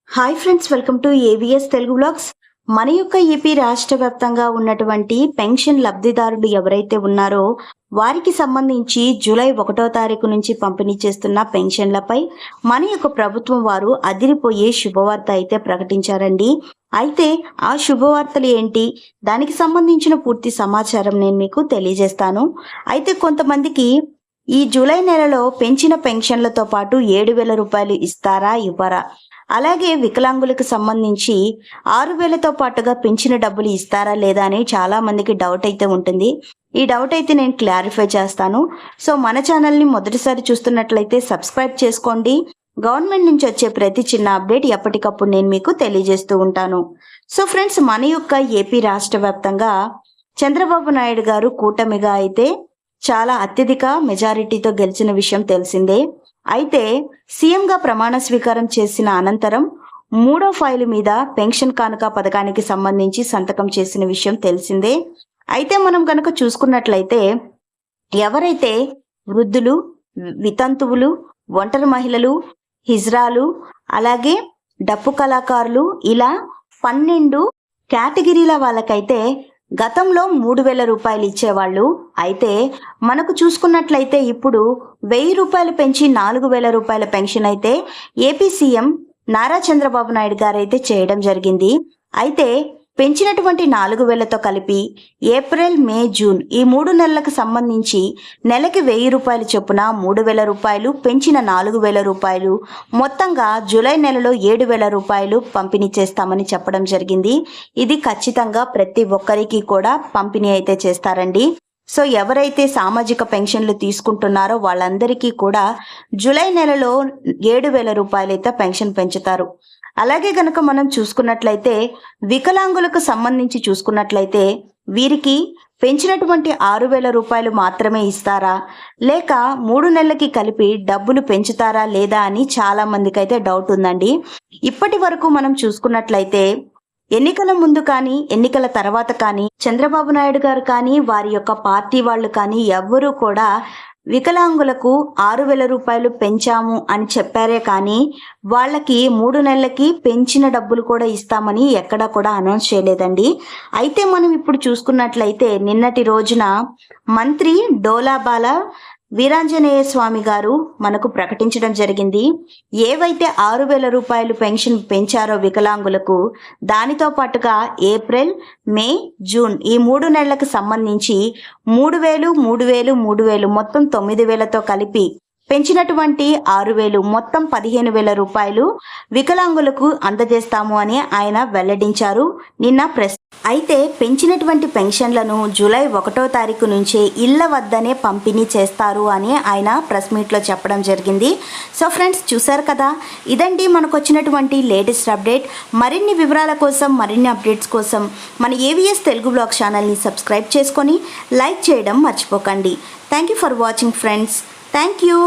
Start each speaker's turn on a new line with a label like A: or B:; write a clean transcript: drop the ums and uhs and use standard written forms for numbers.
A: Hi friends, welcome to AVS Telugu vlogs. మన యొక్క AP రాష్ట్ర వ్యాప్తంగా ఉన్నటువంటి పెన్షన్ లబ్ధిదారులు ఎవరైతే ఉన్నారో వారికి సంబంధించి జూలై 1వ తారీఖు నుంచి పంపిణీ చేస్తున్న పెన్షన్లపై మన యొక్క ప్రభుత్వం వారు అదిరిపోయే శుభవార్త అయితే ప్రకటించారండి. అయితే ఆ శుభవార్తలు ఏంటి, దానికి సంబంధించిన పూర్తి సమాచారం నేను మీకు తెలియజేస్తాను. అయితే కొంతమందికి ఈ జూలై నెలలో పెంచిన పెన్షన్లతో పాటు 7,000 రూపాయలు ఇస్తారా ఇవ్వరా, అలాగే వికలాంగులకు సంబంధించి 6,000తో పాటుగా పెంచిన డబ్బులు ఇస్తారా లేదా అని చాలా మందికి డౌట్ అయితే ఉంటుంది. ఈ డౌట్ అయితే నేను క్లారిఫై చేస్తాను. సో మన ఛానల్ని మొదటిసారి చూస్తున్నట్లయితే సబ్స్క్రైబ్ చేసుకోండి. గవర్నమెంట్ నుంచి వచ్చే ప్రతి చిన్న అప్డేట్ ఎప్పటికప్పుడు నేను మీకు తెలియజేస్తూ ఉంటాను. సో ఫ్రెండ్స్, మన యొక్క ఏపీ రాష్ట్ర వ్యాప్తంగా చంద్రబాబు నాయుడు గారు కూటమిగా అయితే చాలా అత్యధిక మెజారిటీతో గెలిచిన విషయం తెలిసిందే. అయితే సీఎంగా ప్రమాణ స్వీకారం చేసిన అనంతరం 3వ ఫైలు మీద పెన్షన్ కానుక పథకానికి సంబంధించి సంతకం చేసిన విషయం తెలిసిందే. అయితే మనం కనుక చూసుకున్నట్లయితే ఎవరైతే వృద్ధులు, వితంతువులు, ఒంటరి మహిళలు, హిజ్రాలు, అలాగే డప్పు కళాకారులు, ఇలా 12 కేటగిరీల వాళ్ళకైతే గతంలో 3,000 రూపాయలు ఇచ్చేవాళ్ళు. అయితే మనకు చూసుకున్నట్లయితే ఇప్పుడు 1,000 రూపాయలు పెంచి 4,000 రూపాయల పెన్షన్ అయితే ఏపీ సీఎం నారా చంద్రబాబు నాయుడు గారు అయితే చేయడం జరిగింది. అయితే పెంచినటువంటి 4,000తో కలిపి ఏప్రిల్, మే, జూన్ ఈ 3 నెలలకు సంబంధించి నెలకి 1,000 రూపాయలు చొప్పున 3,000 రూపాయలు, పెంచిన 4,000 రూపాయలు, మొత్తంగా జూలై నెలలో 7,000 రూపాయలు పంపిణీ చేస్తామని చెప్పడం జరిగింది. ఇది ఖచ్చితంగా ప్రతి ఒక్కరికి కూడా పంపిణీ అయితే చేస్తారండి. సో ఎవరైతే సామాజిక పెన్షన్లు తీసుకుంటున్నారో వాళ్ళందరికీ కూడా జూలై నెలలో 7,000 రూపాయలైతే పెన్షన్ పెంచుతారు. అలాగే గనక మనం చూసుకున్నట్లయితే వికలాంగులకు సంబంధించి చూసుకున్నట్లయితే వీరికి పెంచినటువంటి 6,000 రూపాయలు మాత్రమే ఇస్తారా, లేక 3 నెలలకి కలిపి డబ్బులు పెంచుతారా లేదా అని చాలా మందికి అయితే డౌట్ ఉందండి. ఇప్పటి వరకు మనం చూసుకున్నట్లయితే ఎన్నికల ముందు కానీ ఎన్నికల తర్వాత కానీ చంద్రబాబు నాయుడు గారు కానీ వారి యొక్క పార్టీ వాళ్ళు కానీ ఎవ్వరూ కూడా వికలాంగులకు 6,000 రూపాయలు పెంచాము అని చెప్పారే కానీ వాళ్ళకి 3 నెలలకి పెంచిన డబ్బులు కూడా ఇస్తామని ఎక్కడా కూడా అనౌన్స్ చేయలేదండి. అయితే మనం ఇప్పుడు చూసుకున్నట్లయితే నిన్నటి రోజున మంత్రి డోలాబాల వీరాంజనేయ స్వామి గారు మనకు ప్రకటించడం జరిగింది. ఏవైతే 6,000 రూపాయలు పెన్షన్ పెంచారో వికలాంగులకు, దానితో పాటుగా ఏప్రిల్, మే, జూన్ ఈ 3 నెలలకు సంబంధించి 3,000, 3,000, 3,000 మొత్తం 9,000తో కలిపి పెంచినటువంటి 6,000 మొత్తం 15,000 రూపాయలు వికలాంగులకు అందజేస్తాము అని ఆయన వెల్లడించారు నిన్న ప్రెస్. అయితే పెంచినటువంటి పెన్షన్లను జూలై 1వ తారీఖు నుంచే ఇళ్ల వద్దనే పంపిణీ చేస్తారు అని ఆయన ప్రెస్ మీట్లో చెప్పడం జరిగింది. సో ఫ్రెండ్స్, చూసారు కదా, ఇదండి మనకు వచ్చినటువంటి లేటెస్ట్ అప్డేట్. మరిన్ని వివరాల కోసం, మరిన్ని అప్డేట్స్ కోసం మన ఏవిఎస్ తెలుగు బ్లాగ్ ఛానల్ని సబ్స్క్రైబ్ చేసుకొని లైక్ చేయడం మర్చిపోకండి. Thank you for watching friends. Thank you.